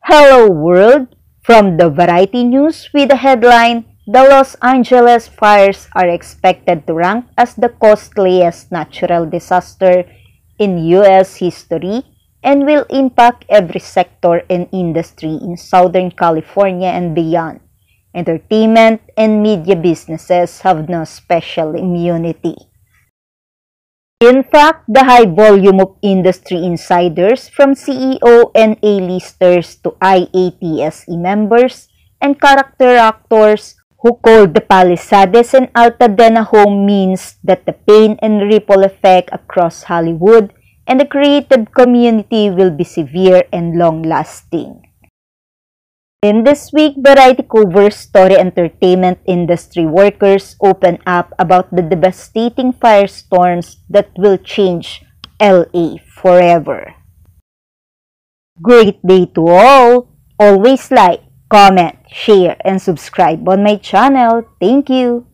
Hello world! From the Variety News with the headline, the Los Angeles fires are expected to rank as the costliest natural disaster in U.S. history and will impact every sector and industry in Southern California and beyond. Entertainment and media businesses have no special immunity. In fact, the high volume of industry insiders from CEO and A-listers to IATSE members and character actors who called the Palisades and Altadena home means that the pain and ripple effect across Hollywood and the creative community will be severe and long-lasting. In this week, Variety covers story entertainment industry workers open up about the devastating firestorms that will change LA forever. Great day to all! Always like, comment, share, and subscribe on my channel. Thank you!